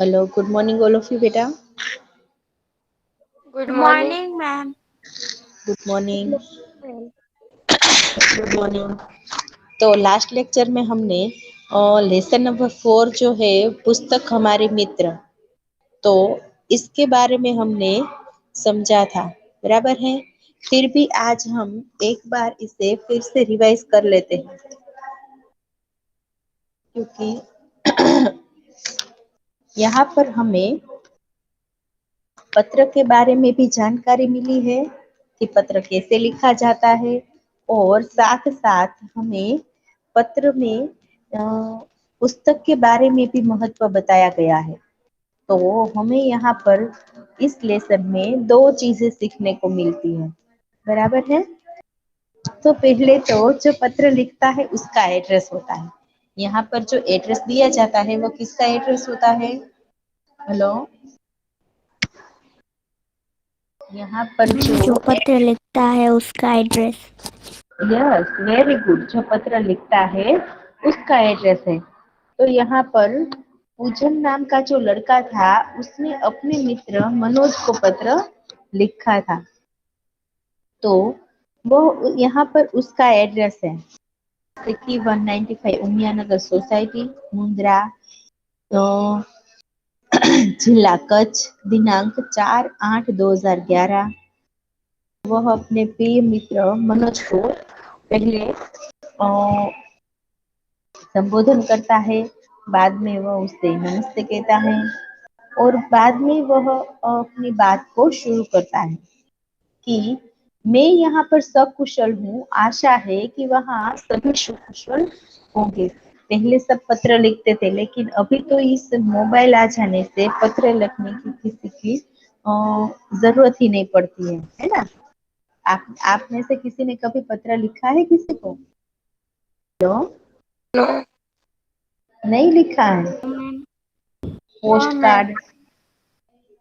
Hello, good morning all of you बेटा। Good morning ma'am. Good morning. Good morning. तो last lecture में हमने lesson number 4 जो है पुस्तक हमारे मित्र, तो इसके बारे में हमने समझा था, बराबर है। फिर भी आज हम एक बार इसे फिर से रिवाइज कर लेते हैं, क्योंकि यहाँ पर हमें पत्र के बारे में भी जानकारी मिली है कि पत्र कैसे लिखा जाता है, और साथ साथ हमें पत्र में पुस्तक के बारे में भी महत्व बताया गया है। तो हमें यहाँ पर इस लेसन में दो चीजें सीखने को मिलती है, बराबर है। तो पहले तो जो पत्र लिखता है उसका एड्रेस होता है। यहाँ पर जो एड्रेस दिया जाता है वो किसका एड्रेस होता है? हेलो, यहाँ पर जो पत्र लिखता है उसका एड्रेस। यस, वेरी गुड, जो पत्र लिखता है उसका एड्रेस है। तो यहाँ पर पूजन नाम का जो लड़का था उसने अपने मित्र मनोज को पत्र लिखा था, तो वो यहाँ पर उसका एड्रेस है 195 उमियानगर सोसाइटी, मुंद्रा, तो जिला कच्छ, दिनांक 4/8/2011। वह अपने प्रिय मित्र मनोज को पहले संबोधन करता है, बाद में वह उससे नमस्ते कहता है, और बाद में वह अपनी बात को शुरू करता है कि मैं यहाँ पर सकुशल हूँ, आशा है कि वहाँ सभी सुकुशल होंगे। पहले सब पत्र लिखते थे, लेकिन अभी तो इस मोबाइल आ जाने से पत्र लिखने की किसी की जरूरत ही नहीं पड़ती है ना। आप में से किसी ने कभी पत्र लिखा है किसी को? तो नो नहीं लिखा है। Ma'am. Post no ma'am. Card,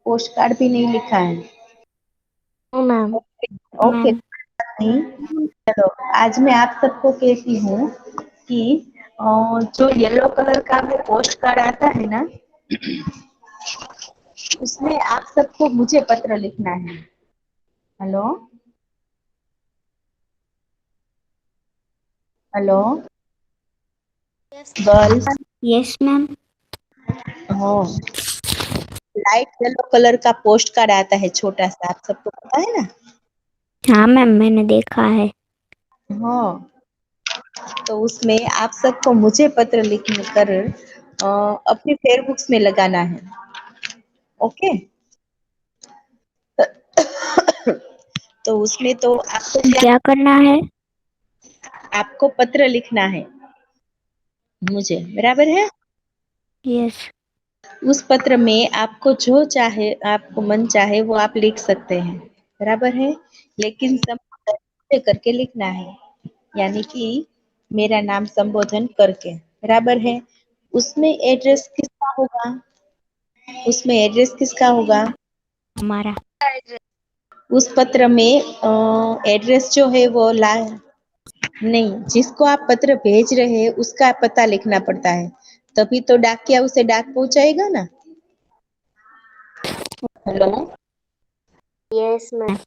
post card भी नहीं लिखा है। No ma'am. ओके, मैम नहीं। चलो, आज मैं आप सबको कहती हूँ कि जो येलो कलर का वो पोस्ट कार्ड आता है ना, उसमें आप सबको मुझे पत्र लिखना है। Hello, hello girls. Yes ma'am. हाँ, लाइट येलो कलर का पोस्ट कार्ड आता है, छोटा सा, आप सबको पता है ना? हाँ मैम, मैंने देखा है। हाँ, तो उसमें आप सबको मुझे पत्र लिख कर अपने फेयरबुक्स में लगाना है। ओके, तो उसमें तो आपको क्या करना है? आपको पत्र लिखना है मुझे, बराबर है। यस। उस पत्र में आपको जो चाहे, आपको मन चाहे वो आप लिख सकते हैं, बराबर है। लेकिन संबोधन करके लिखना है, यानी कि मेरा नाम संबोधन करके, बराबर है। उसमें एड्रेस किसका होगा? उसमें एड्रेस किसका होगा? हमारा। उस पत्र में एड्रेस जो है वो नहीं, जिसको आप पत्र भेज रहे हैं उसका पता लिखना पड़ता है, तभी तो डाकिया उसे डाक पहुंचाएगा ना। Hello, yes ma'am.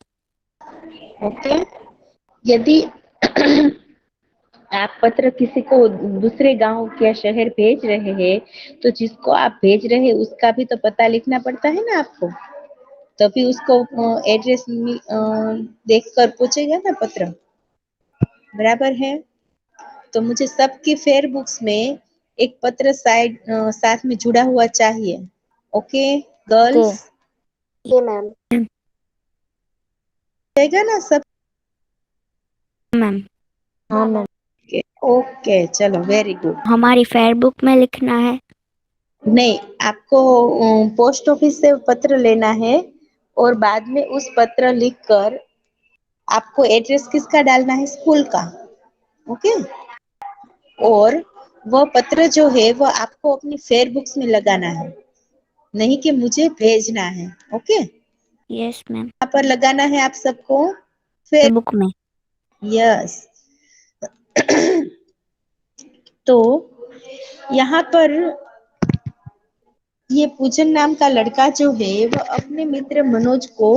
ओके। यदि आप पत्र किसी को दूसरे गांव या शहर भेज रहे हैं, तो जिसको आप भेज रहे हैं उसका भी तो पता लिखना पड़ता है ना आपको, तभी उसको एड्रेस देख कर पूछेगा ना पत्र, बराबर है। तो मुझे सबकी फेयर बुक्स में एक पत्र साथ में जुड़ा हुआ चाहिए। Okay okay. गर्ल्स, ये मैम। रहेगा ना सब? मैम। हाँ मैम। ओके, चलो, वेरी गुड। हमारी फेयर बुक में लिखना है। नहीं, आपको पोस्ट ऑफिस से पत्र लेना है, और बाद में उस पत्र लिखकर आपको एड्रेस किसका डालना है? स्कूल का। ओके, और वह पत्र जो है वो आपको अपनी फेयर बुक्स में लगाना है, नहीं कि मुझे भेजना है। Okay, yes ma'am. यहाँ पर लगाना है आप सबको फेयर। बुक में। यस। तो यहाँ पर ये पूजन नाम का लड़का जो है वह अपने मित्र मनोज को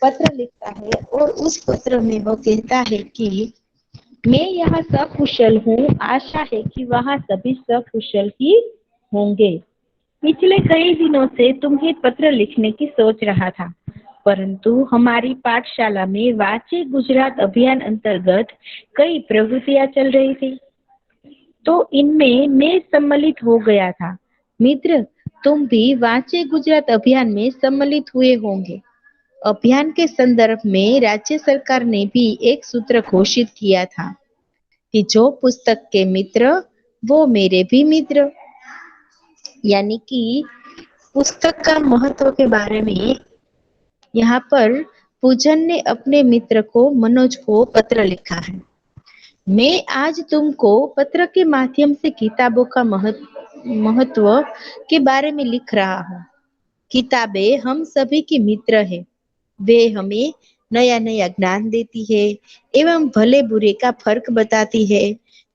पत्र लिखता है और उस पत्र में वह कहता है कि मैं यहाँ सकुशल हूँ, आशा है कि वहाँ सभी सकुशल ही होंगे। पिछले कई दिनों से तुम्हें पत्र लिखने की सोच रहा था, परंतु हमारी पाठशाला में वांचे गुजरात अभियान अंतर्गत कई प्रवृत्तियां चल रही थी, तो इनमें मैं सम्मिलित हो गया था। मित्र, तुम भी वांचे गुजरात अभियान में सम्मिलित हुए होंगे। अभियान के संदर्भ में राज्य सरकार ने भी एक सूत्र घोषित किया था कि जो पुस्तक के मित्र वो मेरे भी मित्र। यानी कि पुस्तक का महत्व के बारे में यहाँ पर पूजन ने अपने मित्र को मनोज को पत्र लिखा है। मैं आज तुमको पत्र के माध्यम से किताबों का महत्व के बारे में लिख रहा हूँ। किताबें हम सभी की मित्र है। वे हमें नया नया ज्ञान देती है एवं भले बुरे का फर्क बताती है।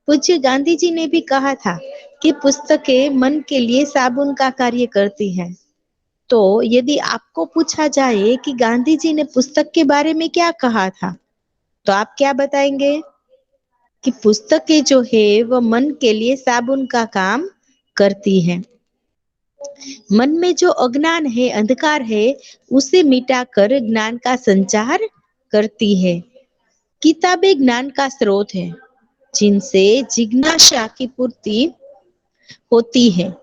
पूज्य गांधी जी ने भी कहा था कि पुस्तकें मन के लिए साबुन का कार्य करती हैं। तो यदि आपको पूछा जाए कि गांधी जी ने पुस्तक के बारे में क्या कहा था, तो आप क्या बताएंगे? कि पुस्तकें जो है वह मन के लिए साबुन का काम करती है। मन में जो अज्ञान है, अंधकार है, उसे मिटाकर ज्ञान का संचार करती है। किताबें ज्ञान का स्रोत है, जिनसे जिज्ञासा की पूर्ति होती है।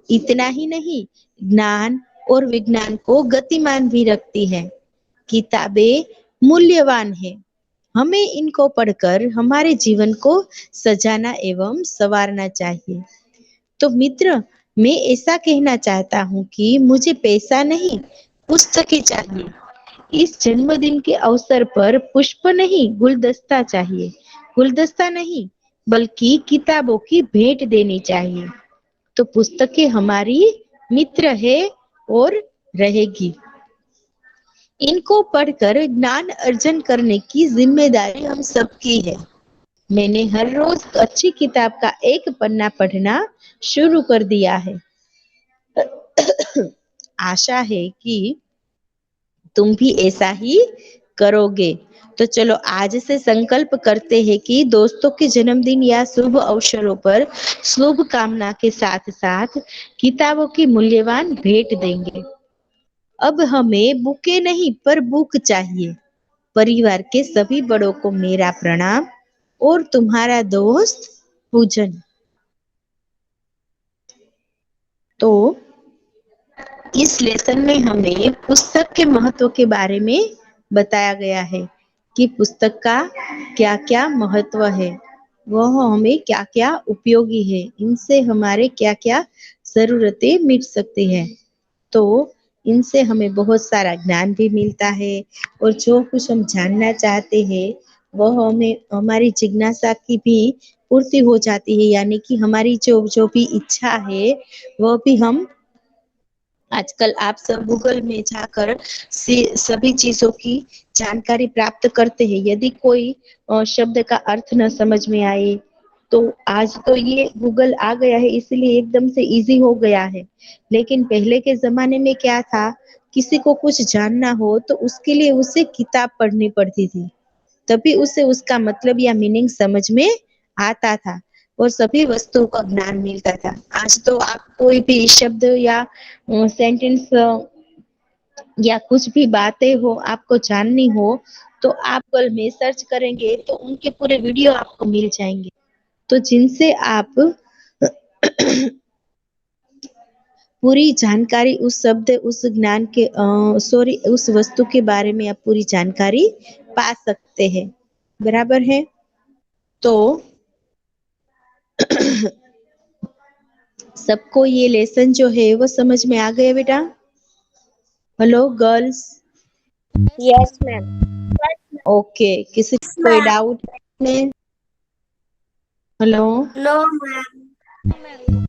इतना ही नहीं, ज्ञान और विज्ञान को गतिमान भी रखती है। किताबें मूल्यवान है। हमें इनको पढ़कर हमारे जीवन को सजाना एवं संवारना चाहिए। तो मित्र, मैं ऐसा कहना चाहता हूँ कि मुझे पैसा नहीं, पुस्तकें चाहिए। इस जन्मदिन के अवसर पर पुष्प नहीं, गुलदस्ता चाहिए। गुलदस्ता नहीं, बल्कि किताबों की भेंट देनी चाहिए। तो पुस्तकें हमारी मित्र है और रहेगी। इनको पढ़कर ज्ञान अर्जन करने की जिम्मेदारी हम सबकी है। मैंने हर रोज अच्छी किताब का एक पन्ना पढ़ना शुरू कर दिया है। आशा है कि तुम भी ऐसा ही करोगे। तो चलो आज से संकल्प करते हैं कि दोस्तों के जन्मदिन या शुभ अवसरों पर शुभ कामना के साथ साथ किताबों की मूल्यवान भेंट देंगे। अब हमें बुके नहीं पर बुक चाहिए। परिवार के सभी बड़ों को मेरा प्रणाम और तुम्हारा दोस्त पूजन। तो इस लेसन में हमें पुस्तक के महत्व के बारे में बताया गया है कि पुस्तक का क्या क्या महत्व है, वह हमें क्या क्या उपयोगी है, इनसे हमारे क्या क्या जरूरतें मिट सकती है। तो इनसे हमें बहुत सारा ज्ञान भी मिलता है और जो कुछ हम जानना चाहते हैं वह हमें हमारी जिज्ञासा की भी पूर्ति हो जाती है। यानी कि हमारी जो जो भी इच्छा है वह भी हम आजकल आप सब गूगल में जाकर सभी चीजों की जानकारी प्राप्त करते हैं। यदि कोई शब्द का अर्थ न समझ में आए तो आज तो ये गूगल आ गया है इसलिए एकदम से इजी हो गया है। लेकिन पहले के जमाने में क्या था, किसी को कुछ जानना हो तो उसके लिए उसे किताब पढ़नी पड़ती थी, तभी उसे उसका मतलब या मीनिंग समझ में आता था और सभी वस्तुओं का ज्ञान मिलता था। आज तो आप कोई भी शब्द या सेंटेंस या कुछ भी बातें हो आपको जाननी हो तो आप गूगल में सर्च करेंगे तो उनके पूरे वीडियो आपको मिल जाएंगे। तो जिनसे आप पूरी जानकारी उस शब्द उस ज्ञान के सॉरी उस वस्तु के बारे में आप पूरी जानकारी पा सकते हैं। बराबर है। तो सबको ये लेसन जो है वो समझ में आ गया बेटा? Hello girls. Yes ma'am. Okay, किसी को कोई डाउट है? हेलो। No ma'am.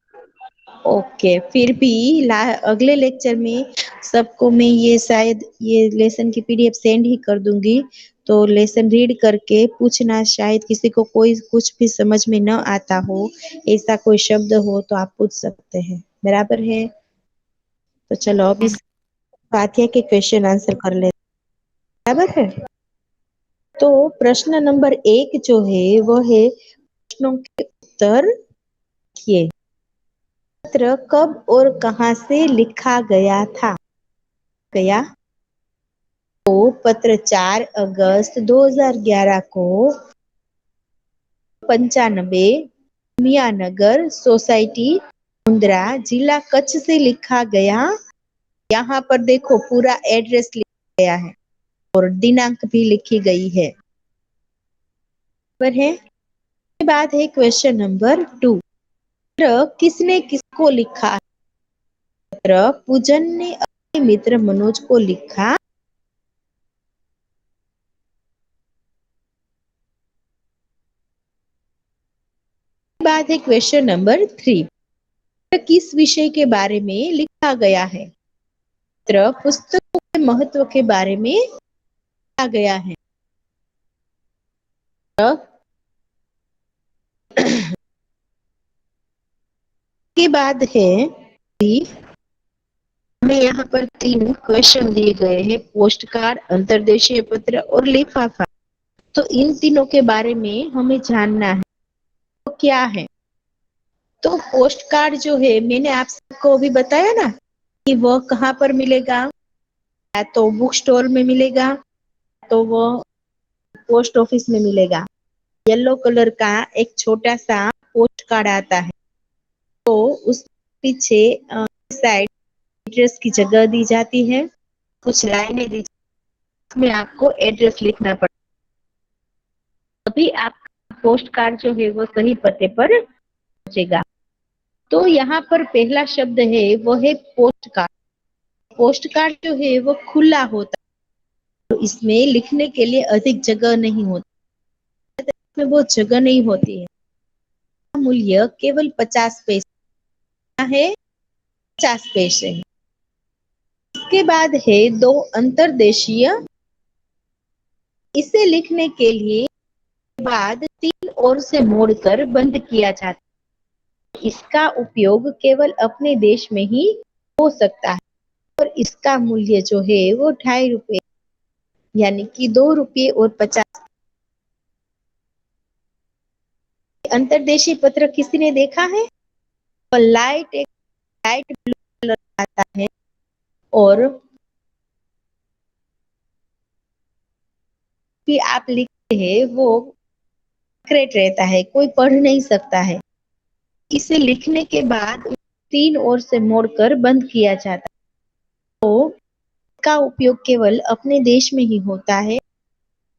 ओके, फिर भी अगले लेक्चर में सबको मैं ये शायद ये लेसन की पीडीएफ सेंड ही कर दूंगी। तो लेसन रीड करके पूछना, शायद किसी को कोई कुछ भी समझ में न आता हो, ऐसा कोई शब्द हो तो आप पूछ सकते हैं। बराबर है। तो चलो अब इस स्वाध्याय के क्वेश्चन आंसर कर ले, बराबर है। तो प्रश्न नंबर 1 जो है वो है, प्रश्नों के उत्तर लिखिए। पत्र कब और कहां से लिखा गया था? तो पत्र 4 अगस्त 2011 को 95 मियानगर सोसाइटी मुंद्रा जिला कच्छ से लिखा गया। यहाँ पर देखो पूरा एड्रेस लिखा गया है और दिनांक भी लिखी गई है, पर है। इसके बाद है क्वेश्चन नंबर 2, पत्र किसने किसको लिखा? पत्र पूजन ने अपने मित्र मनोज को लिखा। बाद है क्वेश्चन नंबर 3, किस विषय के बारे में लिखा गया है? पत्र पुस्तकों के महत्व के बारे में लिखा गया है। के बाद है हमें यहाँ पर 3 क्वेश्चन दिए गए हैं, पोस्ट कार्ड, अंतर्देशीय पत्र और लिफाफा। तो इन तीनों के बारे में हमें जानना है, तो क्या है? तो पोस्ट कार्ड जो है मैंने आप सबको अभी बताया ना कि वह कहाँ पर मिलेगा, या तो बुक स्टोर में मिलेगा, तो वो पोस्ट ऑफिस में मिलेगा। येलो कलर का एक छोटा सा पोस्ट कार्ड आता है, तो उस पीछे साइड एड्रेस की जगह दी जाती है, कुछ लाइनें दी जाती, उसमें आपको एड्रेस लिखना पड़ता है, तभी आपका पोस्ट कार्ड जो है वो सही पते पर पहुंचेगा। तो यहाँ पर पहला शब्द है वो है पोस्ट कार्ड। पोस्ट कार्ड जो है वो खुला होता है, तो इसमें लिखने के लिए अधिक जगह नहीं होती, इसमें वो जगह नहीं होती है। मूल्य केवल 50 पैसे है, 50 पैसे है। इसके बाद है 2 अंतर्देशीय। इसे लिखने के लिए बाद 3 ओर से मोड़कर बंद किया जाता है। इसका उपयोग केवल अपने देश में ही हो सकता है और इसका मूल्य जो है वो 2.5 रुपए, यानी कि 2 रुपये और 50। अंतर्देशीय पत्र किसी ने देखा है? तो एक लाइट ब्लू कलर आता है और भी आप लिखते हैं वो सीक्रेट रहता है, कोई पढ़ नहीं सकता है। इसे लिखने के बाद 3 ओर से मोड़कर बंद किया जाता है, तो का उपयोग केवल अपने देश में ही होता है।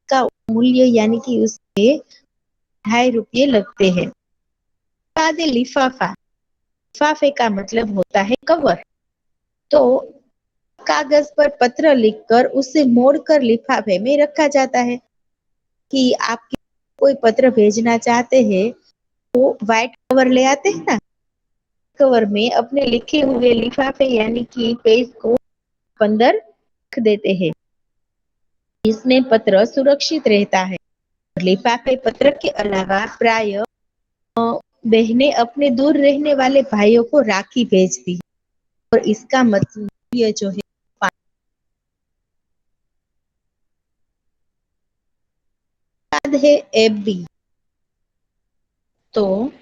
का मूल्य यानी कि उसके 2.5 रुपये लगते हैं। बाद लिफाफा। लिफाफे का मतलब होता है कवर। तो कागज पर पत्र लिखकर उसे मोड़कर लिफाफे में रखा जाता है। कि आप कोई पत्र भेजना चाहते हैं तो व्हाइट कवर ले आते हैं ना, कवर में अपने लिखे हुए लिफाफे यानी कि पेज को अंदर रख देते हैं, इसमें पत्र सुरक्षित रहता है। लिफाफे पत्र के अलावा प्राय बहनें अपने दूर रहने वाले भाइयों को राखी भेजती है और इसका मतलब ये जो है बाद है एफडी। तो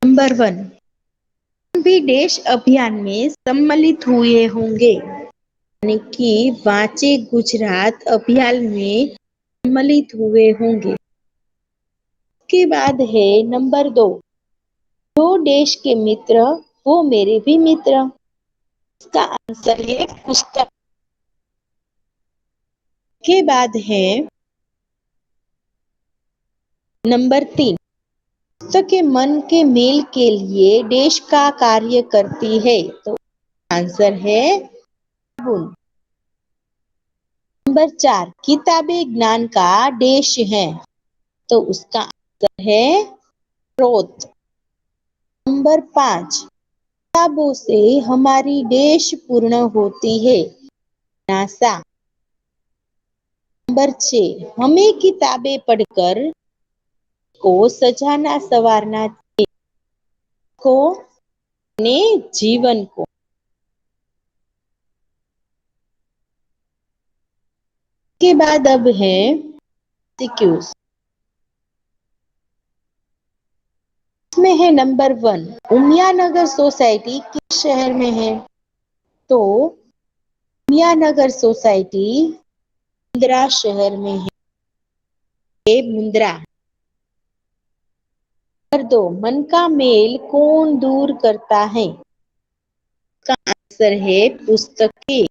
नंबर 1, भी देश अभियान में सम्मिलित हुए होंगे, यानी कि वांचे गुजरात अभियान में सम्मिलित हुए होंगे। के बाद है नंबर 2, जो देश के मित्र वो मेरे भी मित्र। इसका आंसर है पुस्तक। के बाद है नंबर 3, पुस्तकें मन के मेल के लिए देश का कार्य करती है, तो आंसर है साबुन। नंबर 4, किताबें ज्ञान का देश है, तो उसका आंसर है स्रोत। नंबर 5, किताबों से हमारी देश पूर्ण होती है, नासा। नंबर 6, हमें किताबें पढ़कर को सजाना सवारना को ने जीवन को। के बाद अब है सिक्यूज। इसमें है नंबर 1, उमियानगर सोसाइटी किस शहर में है? तो उमियानगर सोसाइटी मुंद्रा शहर में है, मुंद्रा। नंबर 2, मन का मेल कौन दूर करता है? का आंसर है पुस्तकें।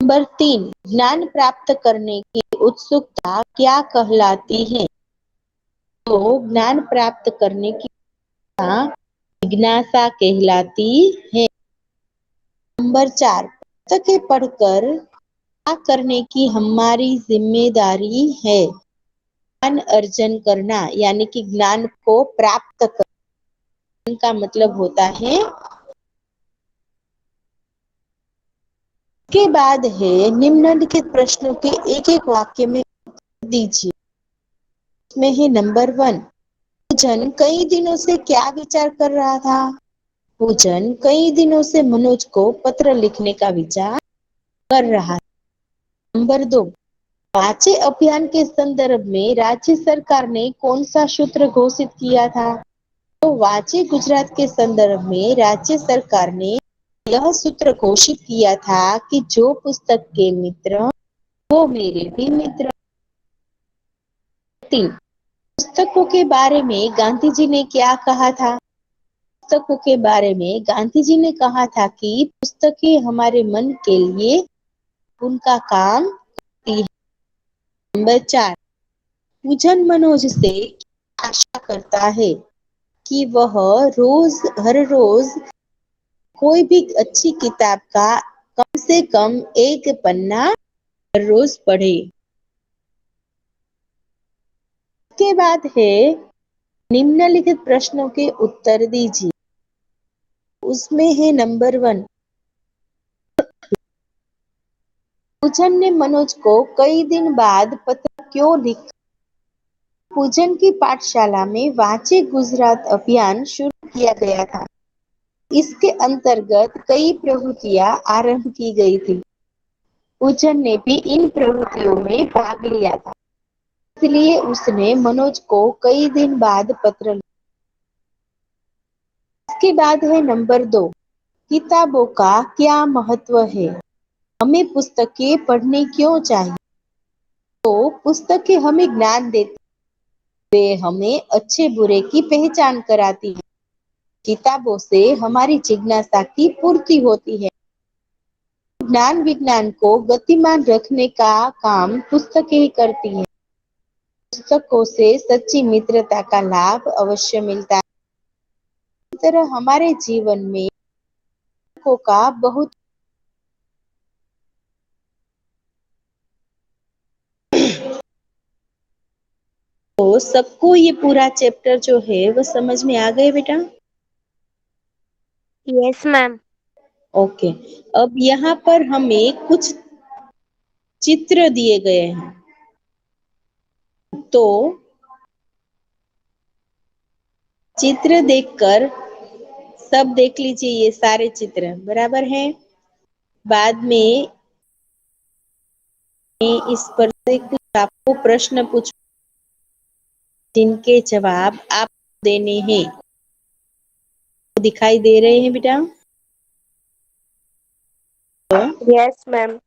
नंबर 3, ज्ञान प्राप्त करने की उत्सुकता क्या कहलाती है? तो ज्ञान प्राप्त करने की जिज्ञासा कहलाती है। नंबर 4, पुस्तकें पढ़कर क्या करने की हमारी जिम्मेदारी है? ज्ञान अर्जन करना, यानी कि ज्ञान को प्राप्त करने का मतलब होता है। के बाद है निम्नलिखित प्रश्नों के एक एक वाक्य में दीजिए। इसमें है नंबर 1, पूजन कई दिनों से क्या विचार कर रहा था? पूजन कई दिनों से मनोज को पत्र लिखने का विचार कर रहा है। नंबर 2, वाचे अभियान के संदर्भ में राज्य सरकार ने कौन सा सूत्र घोषित किया था? तो वाचे गुजरात के संदर्भ में राज्य सरकार ने यह सूत्र घोषित किया था कि जो पुस्तक के मित्र वो मेरे भी मित्र। 3, पुस्तकों के बारे में गांधी जी ने क्या कहा था? पुस्तकों के बारे में गांधी जी ने कहा था कि पुस्तकें हमारे मन के लिए उनका काम करती है। नंबर 4, पूजन मनोज से आशा करता है कि वह हर रोज कोई भी अच्छी किताब का कम से कम एक पन्ना हर रोज पढ़े। इसके बाद है निम्नलिखित प्रश्नों के उत्तर दीजिए। उसमें है नंबर 1, पूजन ने मनोज को कई दिन बाद पत्र क्यों लिखा? पूजन की पाठशाला में वाचे गुजरात अभियान शुरू किया गया था। इसके अंतर्गत कई प्रवृत्तियां आरंभ की गई थी। पूजन ने भी इन प्रवृत्तियों में भाग लिया था, इसलिए उसने मनोज को कई दिन बाद पत्र लिखा। इसके बाद है नंबर 2, किताबों का क्या महत्व है? हमें पुस्तकें पढ़नी क्यों चाहिए? तो पुस्तकें हमें ज्ञान देती, वे हमें अच्छे बुरे की पहचान कराती है। किताबों से हमारी जिज्ञासा की पूर्ति होती है। ज्ञान विज्ञान को गतिमान रखने का काम पुस्तकें ही करती है। पुस्तकों से सच्ची मित्रता का लाभ अवश्य मिलता है। इस तरह हमारे जीवन में पुस्तकों का बहुत तो सबको ये पूरा चैप्टर जो है वो समझ में आ गए बेटा? Yes, ma'am. ओके, अब यहाँ पर हमें कुछ चित्र दिए गए हैं, तो चित्र देखकर सब देख लीजिए, ये सारे चित्र बराबर हैं। बाद में इस पर से कुछ आपको प्रश्न पूछ जिनके जवाब आप देने हैं। दिखाई दे रहे हैं बेटा? Yes, ma'am.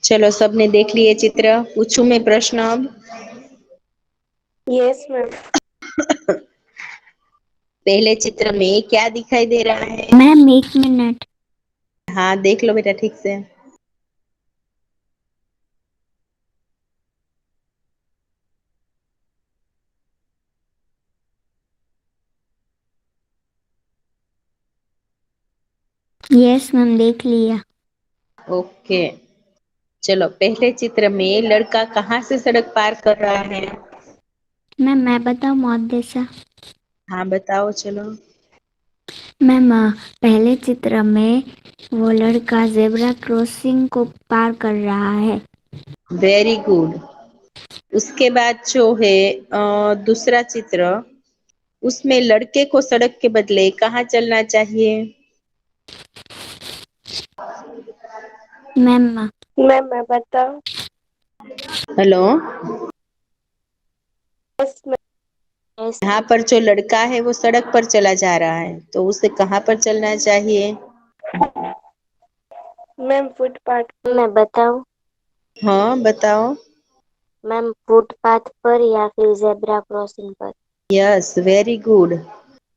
चलो, सबने देख लिए चित्र, पूछूं मैं प्रश्न अब? Yes ma'am. पहले चित्र में क्या दिखाई दे रहा है? Ma'am 1 minute. हाँ, देख लो बेटा ठीक से। यस मैम, देख लिया। ओके, चलो, पहले चित्र में लड़का कहाँ से सड़क पार कर रहा है? मैम मैं बताऊँ मुहद्दिसा? हाँ बताओ, चलो। मैम पहले चित्र में वो लड़का जेब्रा क्रॉसिंग को पार कर रहा है। Very good. उसके बाद जो है दूसरा चित्र, उसमें लड़के को सड़क के बदले कहाँ चलना चाहिए? मैम मैं बताऊँ? हेलो। Yes ma'am. यस यहाँ पर जो लड़का है वो सड़क पर चला जा रहा है, तो उसे कहाँ पर चलना चाहिए? Ma'am footpath. मैं बताऊँ? हाँ बताओ। मैम फुटपाथ पर या फिर जेब्रा क्रॉसिंग पर। Yes, very good.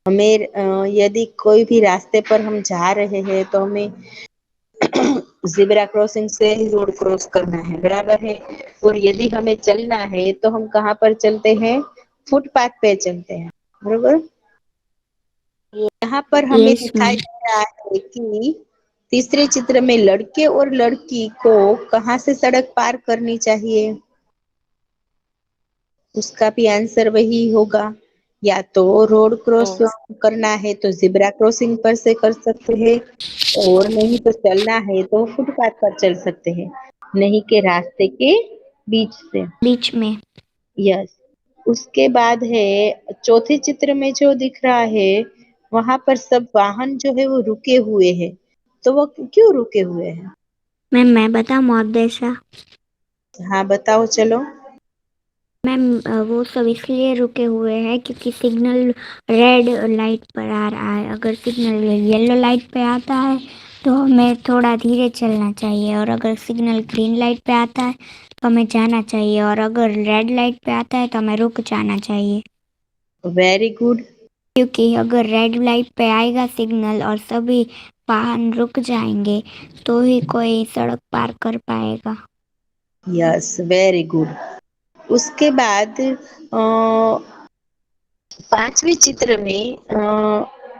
हमें यदि कोई भी रास्ते पर हम जा रहे हैं तो हमें ज़ेब्रा क्रॉसिंग से ही रोड क्रॉस करना है, बराबर है। और यदि हमें चलना है तो हम कहाँ पर चलते हैं? फुटपाथ पे चलते हैं, बराबर। यहाँ पर हमें यस दिखाई मैम। दे रहा है कि तीसरे चित्र में लड़के और लड़की को कहाँ से सड़क पार करनी चाहिए? उसका भी आंसर वही होगा। या तो रोड क्रॉस यस। करना है तो ज़ेब्रा क्रॉसिंग पर से कर सकते हैं, और नहीं तो चलना है तो फुटपाथ पर चल सकते हैं, नहीं के रास्ते के बीच से। बीच में। यस। उसके बाद है चौथे चित्र में जो दिख रहा है, वहां पर सब वाहन जो है वो रुके हुए हैं, तो वो क्यों रुके हुए हैं? मैम मैं बताऊँ मुहद्दिसा? हाँ बताओ, चलो। मैम वो सब इसलिए रुके हुए हैं क्योंकि सिग्नल रेड लाइट पर आ रहा है। अगर सिग्नल येलो लाइट पे आता है तो हमें थोड़ा धीरे चलना चाहिए, और अगर सिग्नल ग्रीन लाइट पे आता है तो हमें जाना चाहिए, और अगर रेड लाइट पे आता है तो हमें रुक जाना चाहिए। Very good. क्योंकि अगर रेड लाइट पे आएगा सिग्नल और सभी वाहन रुक जाएंगे तो ही कोई सड़क पार कर पाएगा। Yes, very good. उसके बाद पांचवें चित्र में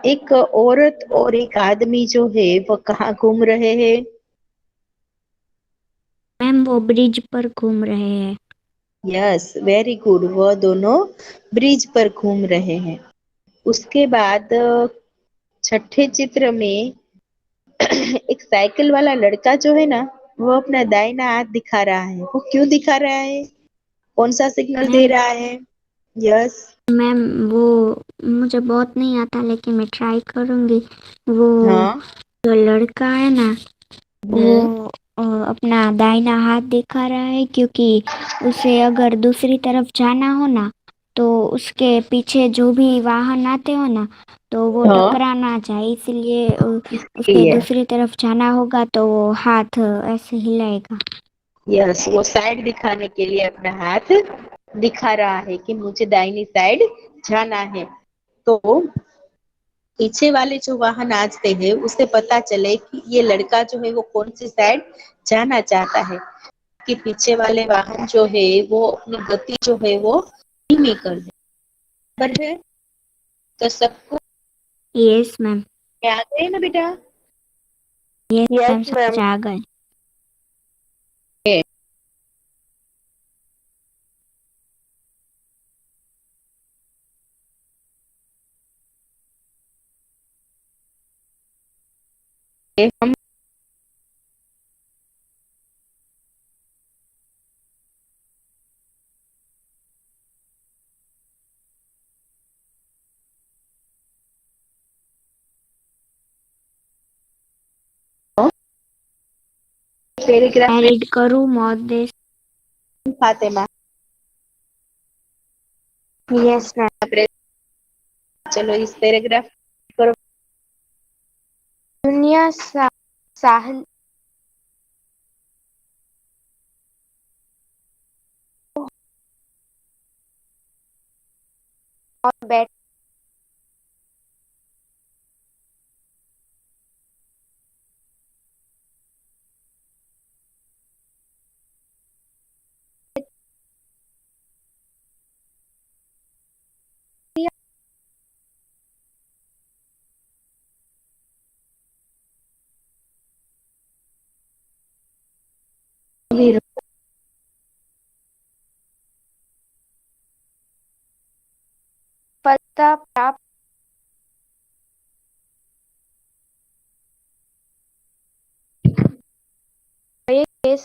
एक औरत और एक आदमी जो है वो कहाँ घूम रहे हैं? मैम वो ब्रिज पर घूम रहे हैं। यस, वेरी गुड, वो दोनों ब्रिज पर घूम रहे हैं। उसके बाद छठे चित्र में एक साइकिल वाला लड़का जो है ना, वो अपना दाहिना हाथ दिखा रहा है। वो क्यों दिखा रहा है? कौन सा सिग्नल दे मैम रहा है? यस। मैम वो मुझे बहुत नहीं आता लेकिन मैं ट्राई करूँगी। वो हाँ। जो लड़का है ना, वो हम्म। अपना दाहिना हाथ दिखा रहा है क्योंकि उसे अगर दूसरी तरफ जाना हो ना तो उसके पीछे जो भी वाहन आते हो ना तो वो हाँ, टकरा ना जाए, इसलिए उसे इसलिए। दूसरी तरफ जाना होगा तो वो हाथ ऐसे हिलाएगा। यस, वो साइड दिखाने के लिए अपना हाथ दिखा रहा है कि मुझे दाहिनी साइड जाना है, तो पीछे वाले जो वाहन आते हैं उसे पता चले कि ये लड़का जो है वो कौन सी साइड जाना चाहता है, कि पीछे वाले वाहन जो है वो अपनी गति जो है वो धीमी कर दे। बराबर है। तो सबको यस मैम। याद है ना बेटा? यस मैम, यस समझ मैम। आ गए। हम पैराग्राफ मैं रीड करूँ मोहद्देस? फातिमा। Yes ma'am. चलो इस पैराग्राफ करो। दुनिया साहल और बैठ सफलता प्राप्त हुए के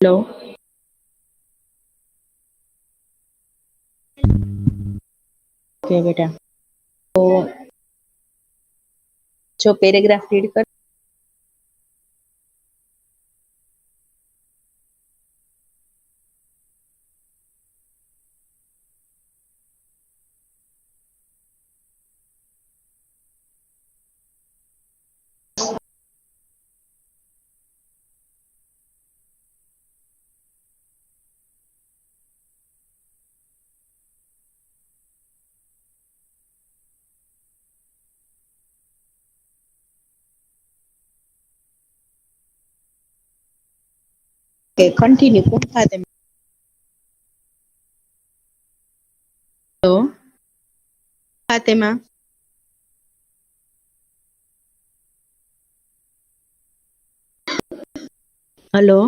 हेलो। ओके बेटा, तो जो पैराग्राफ रीड कर। ओके कंटिन्यू कौन Fatima. Hello Fatima. Hello.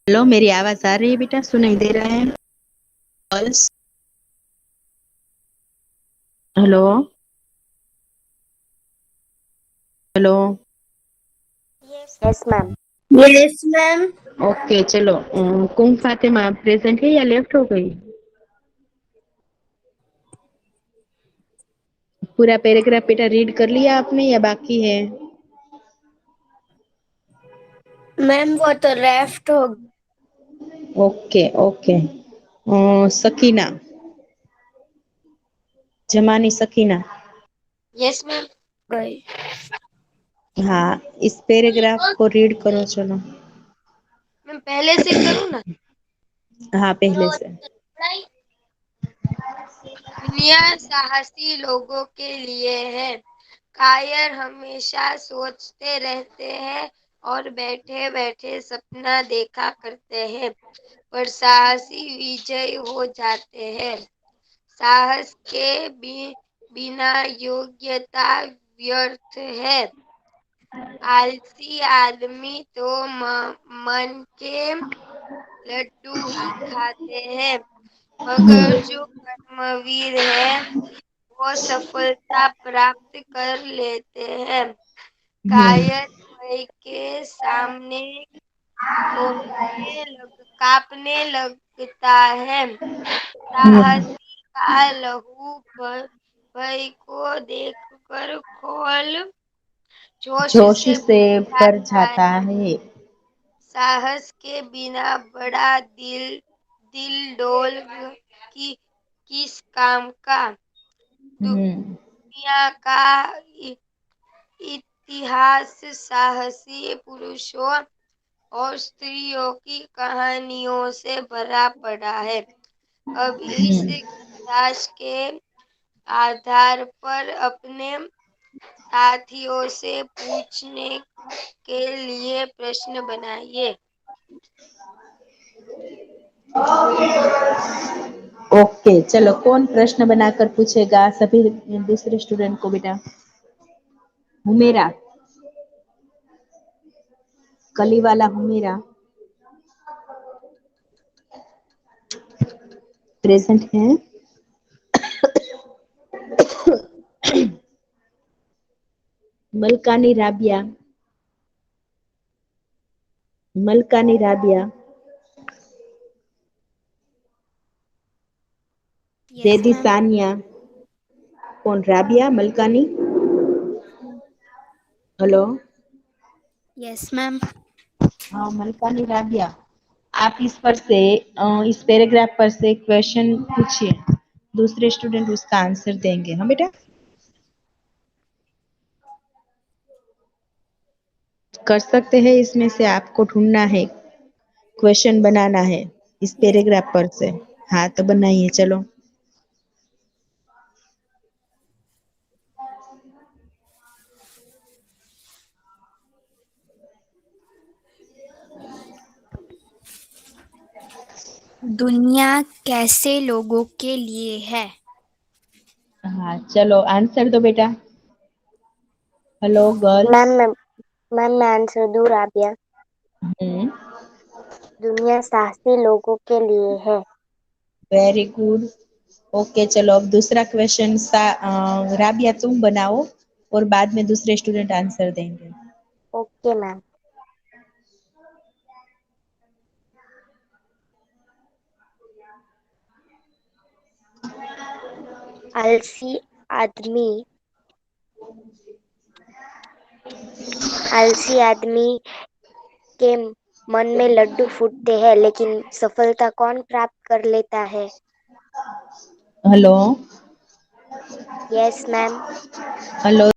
Hello मेरी आवाज आ रही है बेटा, सुनाई दे रहा है? Girls. Hello. Hello. Yes ma'am. Yes ma'am. Okay चलो, कौन फातिमा प्रेजेंट है या लेफ्ट हो गई? पूरा पैराग्राफ बेटा रीड कर लिया आपने या बाकी है? मैम वो तो लेफ्ट हो ओके ओके। सकीना, जमानी सकीना। यस मैम गई। हाँ, इस पैराग्राफ को रीड करो चलो। मैं पहले से करूँ ना? हाँ पहले से। दुनिया साहसी लोगों के लिए है। कायर हमेशा सोचते रहते हैं और बैठे बैठे सपना देखा करते हैं, पर साहसी विजय हो जाते हैं। साहस के बिना योग्यता व्यर्थ है। आलसी आदमी तो मन के लड्डू ही खाते हैं। मगर जो कर्मवीर है वो सफलता प्राप्त कर लेते हैं। कायर भय के सामने कांपने लगता है। साहसी का लहू भय को देखकर खोल जोश जोश से से भर भर जाता जाता है। है। साहस के बिना बड़ा दिल डोल की किस काम का। हम्म दुनिया का इतिहास साहसी पुरुषों और स्त्रियों की कहानियों से भरा पड़ा है। अब इस हम्म इतिहास के आधार पर अपने साथियों से पूछने के लिए प्रश्न बनाइए। ओके, चलो कौन प्रश्न बनाकर पूछेगा सभी दूसरे स्टूडेंट को बेटा? हुमेरा, कली वाला हुमेरा प्रेजेंट है? Malkani Rabia, Malkani Rabia, yes Zaidi ma'am. सानिया, कौन? Rabia, Malkani? Hello, yes ma'am. हाँ मलकानी राबिया, आप इस पर से इस पैराग्राफ पर से क्वेश्चन पूछिए, दूसरे स्टूडेंट उसका आंसर देंगे। हाँ बेटा, कर सकते हैं, इसमें से आपको ढूंढना है, क्वेश्चन बनाना है इस यस। पैराग्राफ पर से। हाँ तो बनाइए, चलो। दुनिया कैसे लोगों के लिए है? हाँ चलो आंसर दो बेटा। Hello ma'am girls. मैं मैम मैं आंसर दूँ राबिया। हम्म, दुनिया साहसी लोगों के लिए है। Very good. ओके चलो, अब दूसरा क्वेश्चन राबिया तुम बनाओ और बाद में दूसरे स्टूडेंट आंसर देंगे। Okay ma'am. आलसी आदमी आलसी आदमी के मन में लड्डू फूटते हैं, लेकिन सफलता कौन प्राप्त कर लेता है? Hello, yes ma'am. हेलो।